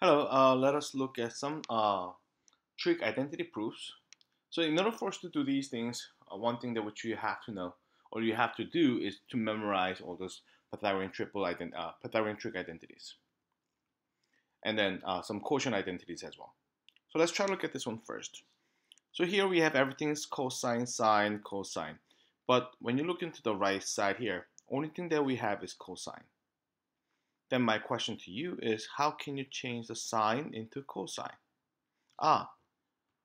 Hello, let us look at some trig identity proofs. So in order for us to do these things, one thing that which you have to know or you have to do is to memorize all those Pythagorean trig identities. And then some quotient identities as well. So let's try to look at this one first. So here we have everything's cosine, sine, cosine. But when you look into the right side here, only thing that we have is cosine. Then my question to you is, how can you change the sine into cosine?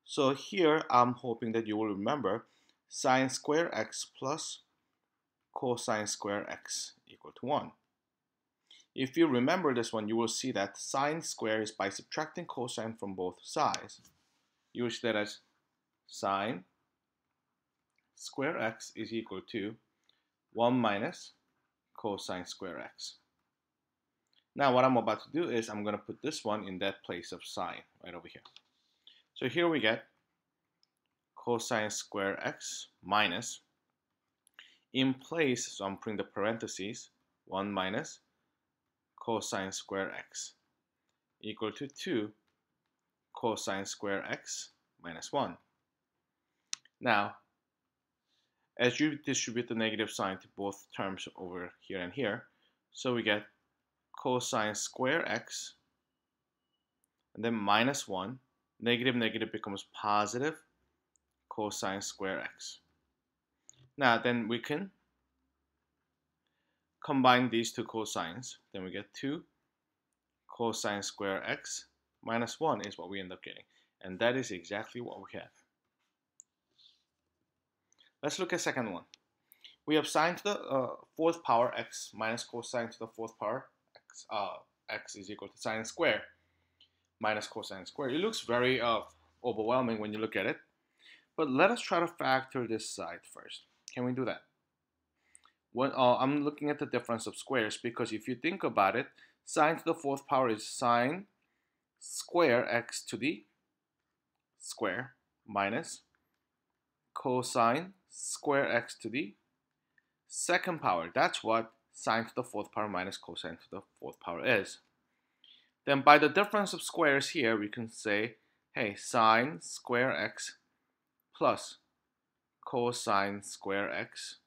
So here I'm hoping that you will remember sine square x plus cosine square x equal to 1. If you remember this one, you will see that sine square is by subtracting cosine from both sides. You will see that as sine square x is equal to 1 minus cosine square x. Now what I'm about to do is I'm going to put this one in that place of sine right over here. So here we get cosine square x minus, in place, so I'm putting the parentheses, 1 minus cosine square x equal to 2 cosine square x minus 1. Now, as you distribute the negative sign to both terms over here and here, so we get cosine square x and then minus 1, negative negative becomes positive cosine square x. Now then we can combine these two cosines, then we get 2 cosine square x minus 1 is what we end up getting, and that is exactly what we have. Let's look at second one. We have sine to the fourth power x minus cosine to the fourth power x. X is equal to sine square minus cosine square. It looks very overwhelming when you look at it, but let us try to factor this side first. Can we do that? When I'm looking at the difference of squares, because if you think about it, sine to the fourth power is sine square x to the square minus cosine square x to the second power. That's what sine to the fourth power minus cosine to the fourth power is. Then by the difference of squares here, we can say, hey, sine square x plus cosine square x.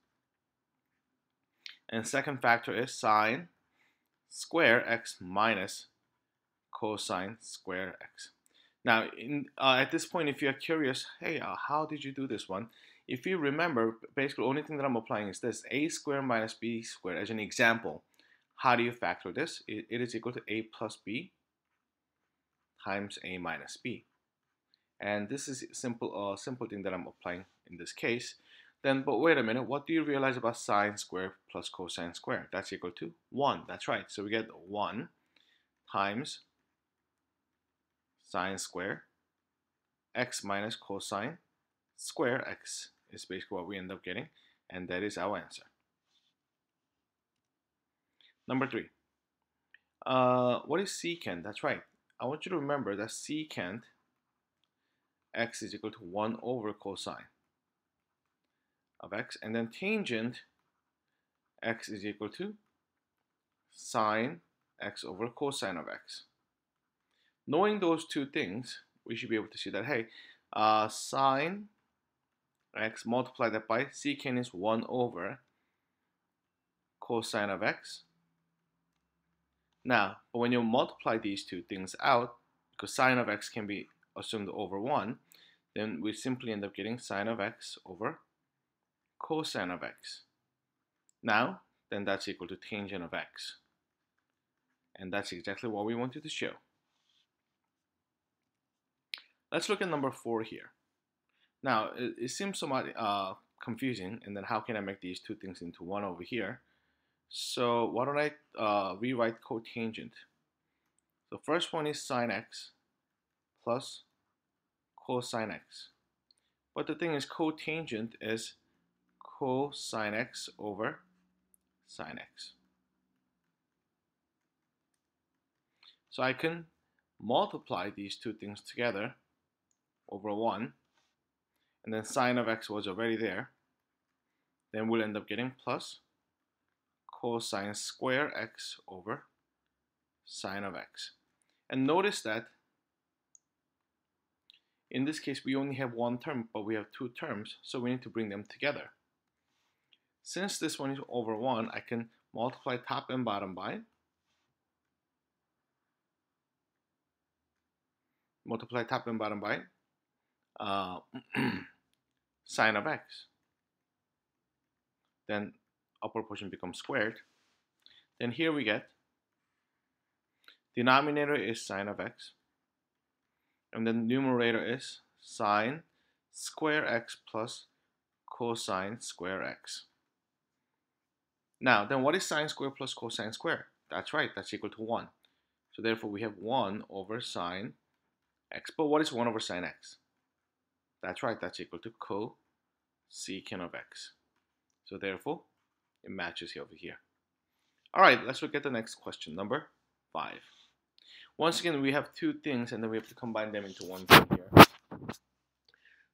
And second factor is sine square x minus cosine square x. Now, at this point, if you're curious, hey, how did you do this one? If you remember, basically the only thing that I'm applying is this, a squared minus b squared as an example. How do you factor this? It is equal to a plus b times a minus b. And this is a simple thing that I'm applying in this case. Then, but wait a minute, what do you realize about sine squared plus cosine squared? That's equal to 1. That's right. So we get 1 times sine square x minus cosine square x is basically what we end up getting, and that is our answer. Number 3. What is secant? That's right. I want you to remember that secant x is equal to 1 over cosine of x, and then tangent x is equal to sine x over cosine of x. Knowing those two things, we should be able to see that, hey, sine x, multiply that by secant is 1 over cosine of x. Now, but when you multiply these two things out, because sine of x can be assumed over 1, then we simply end up getting sine of x over cosine of x. Now, then that's equal to tangent of x. And that's exactly what we wanted to show. Let's look at number 4 here. Now, it seems somewhat confusing, and then how can I make these two things into one over here? So why don't I rewrite cotangent? The first one is sine x plus cosine x. But the thing is, cotangent is cosine x over sine x. So I can multiply these two things together over 1, and then sine of x was already there. Then we'll end up getting plus cosine square x over sine of x. And notice that in this case we only have one term, but we have two terms, so we need to bring them together. Since this one is over 1, I can multiply top and bottom by uh, sine of x. Then upper portion becomes squared. Then here we get denominator is sine of x, and then numerator is sine square x plus cosine square x. Now, then what is sine square plus cosine square? That's right, that's equal to 1. So therefore we have 1 over sine x. But what is 1 over sine x? That's right, that's equal to cosecant of x. So therefore, it matches over here. All right, let's look at the next question, number 5. Once again, we have two things, and then we have to combine them into one thing here.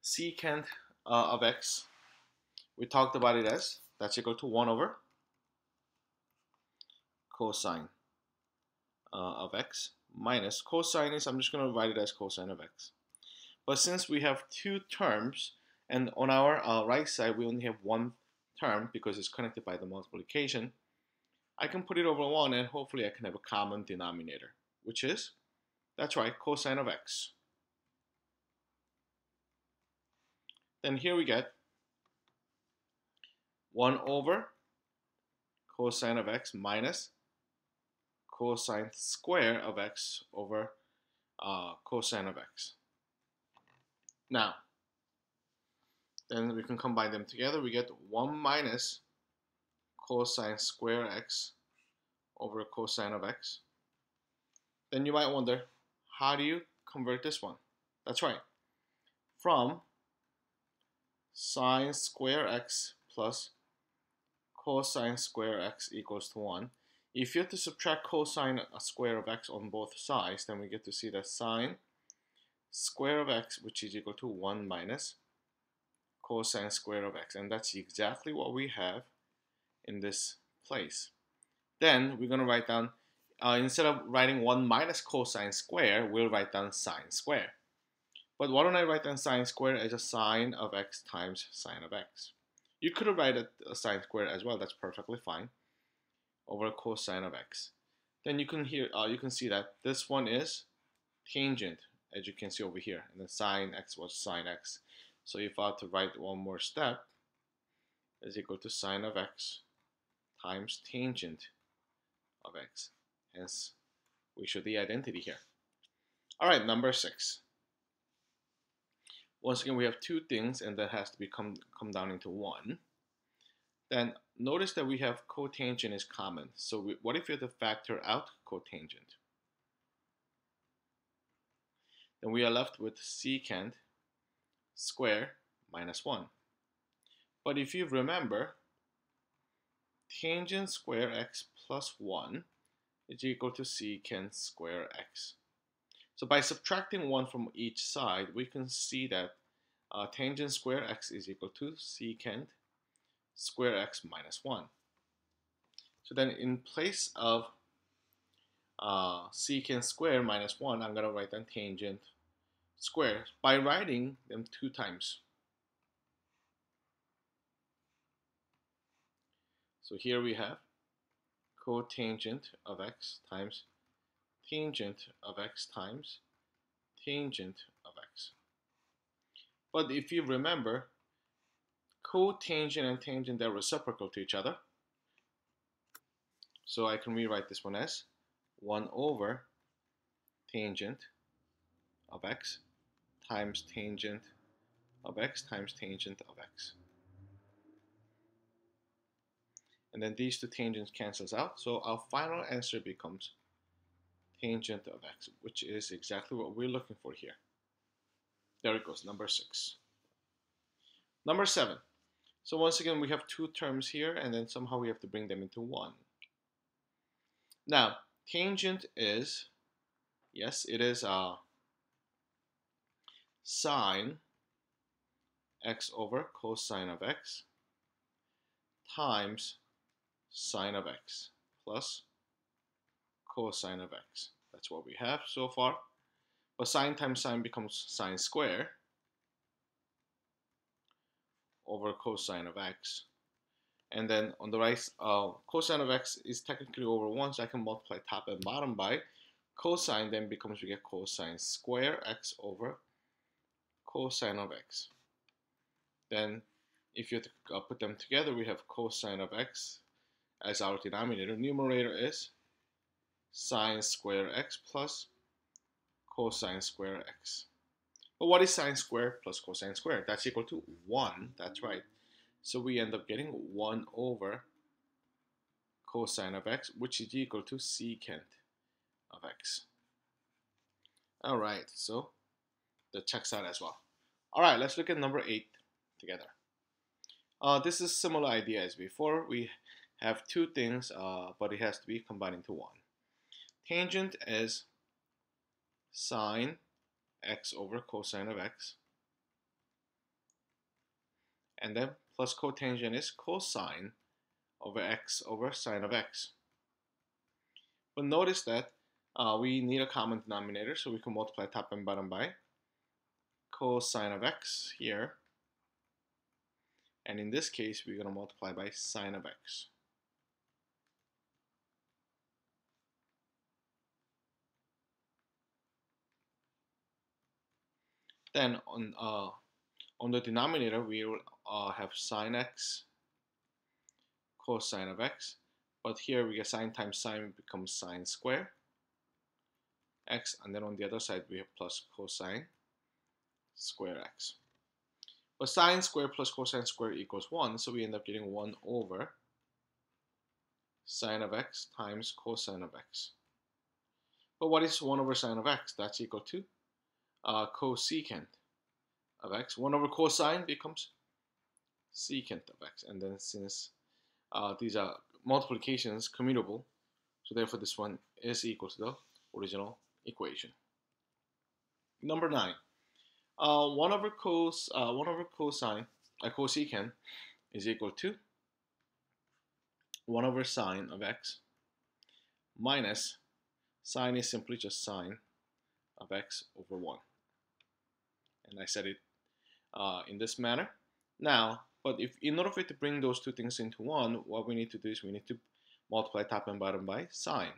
Secant of x, we talked about it as, that's equal to 1 over cosine of x minus cosine is, I'm just going to write it as cosine of x. But since we have two terms, and on our right side we only have one term because it's connected by the multiplication, I can put it over 1 and hopefully I can have a common denominator, which is, that's right, cosine of x. Then here we get 1 over cosine of x minus cosine square of x over cosine of x. Now, then we can combine them together. We get 1 minus cosine square x over cosine of x. Then you might wonder, how do you convert this one? That's right. From sine square x plus cosine square x equals to 1. If you have to subtract cosine square of x on both sides, then we get to see that sine square of x, which is equal to 1 minus cosine square of x. And that's exactly what we have in this place. Then we're going to write down, instead of writing 1 minus cosine square, we'll write down sine square. But why don't I write down sine square as a sine of x times sine of x? You could have written a sine square as well, that's perfectly fine, over cosine of x. Then you can see that this one is tangent, as you can see over here, and then sine x was sine x. So if I had to write one more step, is equal to sine of x times tangent of x. Hence, we show the identity here. All right, number 6. Once again, we have two things, and that has to come down into one. Then notice that we have cotangent is common. So what if you have to factor out cotangent? Then we are left with secant square minus 1. But if you remember, tangent square x plus 1 is equal to secant square x. So by subtracting 1 from each side, we can see that tangent square x is equal to secant square x minus 1. So then in place of secant square minus 1, I'm going to write down tangent square by writing them 2 times. So here we have cotangent of x times tangent of x times tangent of x. But if you remember, cotangent and tangent, they're reciprocal to each other. So I can rewrite this one as 1 over tangent of x times tangent of x times tangent of x. And then these two tangents cancels out. So our final answer becomes tangent of x, which is exactly what we're looking for here. There it goes, number 6. Number 7. So once again, we have two terms here, and then somehow we have to bring them into one. Now, tangent is, yes, it is sine x over cosine of x times sine of x plus cosine of x. That's what we have so far. But sine times sine becomes sine square over cosine of x. And then on the right, cosine of x is technically over 1, so I can multiply top and bottom by cosine. Then becomes, we get cosine square x over cosine of x. Then if you put them together, we have cosine of x as our denominator. Numerator is sine square x plus cosine square x. But what is sine square plus cosine square? That's equal to 1. That's right. So we end up getting 1 over cosine of x, which is equal to secant of x. All right, so that checks out as well. All right, let's look at number 8 together. This is similar idea as before. We have two things, but it has to be combined into one. Tangent is sine x over cosine of x. And then plus cotangent is cosine over x over sine of x. But notice that we need a common denominator, so we can multiply top and bottom by cosine of x here. And in this case, we're going to multiply by sine of x. Then on the denominator, we will have sine x cosine of x. But here we get sine times sine becomes sine square x. And then on the other side, we have plus cosine square x. But sine square plus cosine square equals 1. So we end up getting 1 over sine of x times cosine of x. But what is 1 over sine of x? That's equal to cosecant of x. 1 over cosine becomes secant of x. And then since these are multiplications commutable, so therefore this one is equal to the original equation. Number 9. 1 over cosecant is equal to 1 over sine of x minus sine is simply just sine of x over 1. And I said it in this manner. Now, but in order for it to bring those two things into one, what we need to do is we need to multiply top and bottom by sine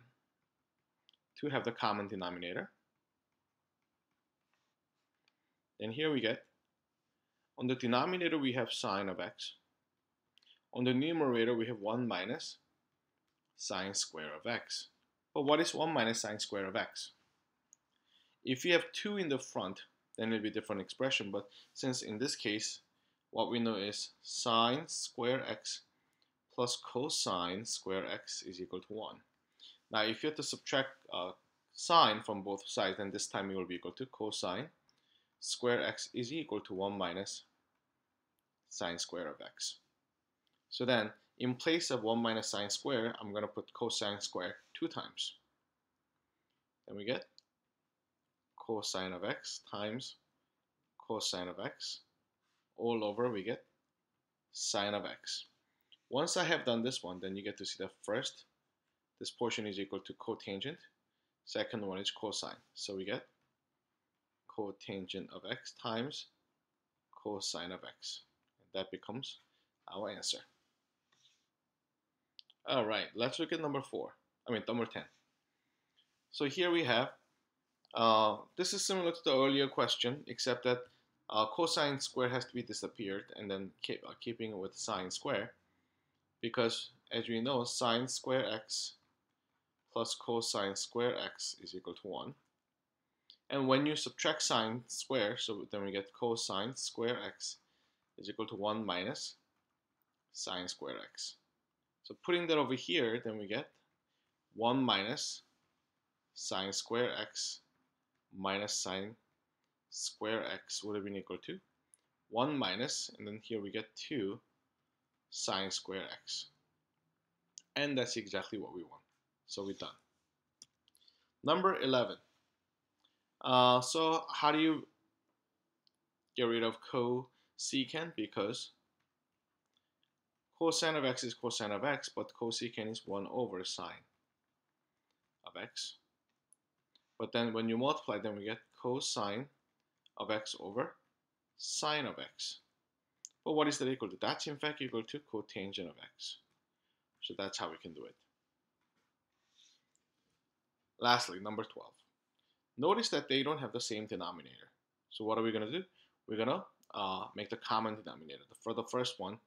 to have the common denominator. Then here we get, on the denominator we have sine of x. On the numerator we have 1 minus sine square of x. But what is 1 minus sine square of x? If you have 2 in the front, then it'll be a different expression. But since in this case, what we know is sine square x plus cosine square x is equal to 1. Now, if you have to subtract sine from both sides, then this time it will be equal to cosine square x is equal to 1 minus sine square of x. So then, in place of 1 minus sine square, I'm going to put cosine square 2 times. Then we get cosine of x times cosine of x. All over we get sine of x. Once I have done this one, then you get to see that first, this portion is equal to cotangent. Second one is cosine. So we get cotangent of x times cosine of x. And that becomes our answer. All right, let's look at number 10. So here we have, this is similar to the earlier question, except that cosine square has to be disappeared and then keeping it with sine square, because as we know, sine square x plus cosine square x is equal to 1. And when you subtract sine square, so then we get cosine square x is equal to 1 minus sine square x. So putting that over here, then we get 1 minus sine square x minus sine square x would have been equal to 1 minus, and then here we get 2 sine square x. And that's exactly what we want. So we're done. Number 11. So how do you get rid of cosecant? Because cosine of x is cosine of x, but cosecant is 1 over sine of x. But then when you multiply them, we get cosine of x over sine of x. But what is that equal to? That's in fact equal to cotangent of x. So that's how we can do it. Lastly, number 12. Notice that they don't have the same denominator. So what are we going to do? We're going to make the common denominator. For the first one,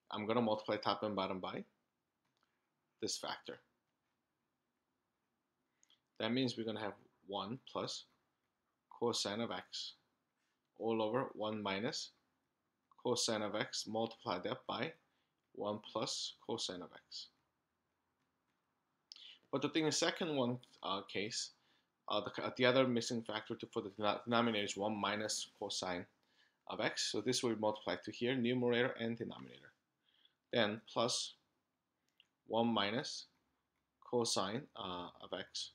I'm going to multiply top and bottom by this factor. That means we're going to have 1 plus cosine of x all over 1 minus cosine of x, multiply that by 1 plus cosine of x. But the thing is, second one case, the other missing factor for the denominator is 1 minus cosine of x. So this will be multiplied to here, numerator and denominator. Then plus 1 minus cosine of x.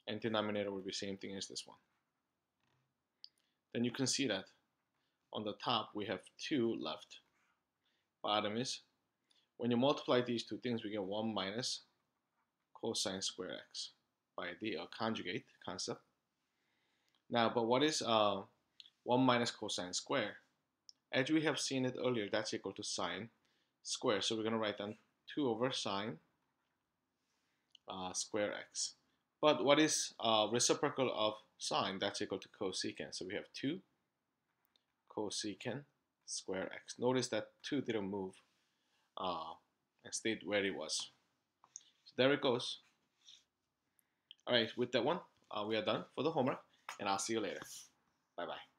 And denominator will be the same thing as this one. Then you can see that on the top we have 2 left. Bottom is, when you multiply these two things, we get 1 minus cosine square x by the conjugate concept. Now, but what is 1 minus cosine square? As we have seen it earlier, that's equal to sine square. So we're going to write down 2 over sine square x. But what is reciprocal of sine? That's equal to cosecant. So we have 2 cosecant square x. Notice that 2 didn't move and stayed where it was. So there it goes. All right, with that one, we are done for the homework, and I'll see you later. Bye-bye.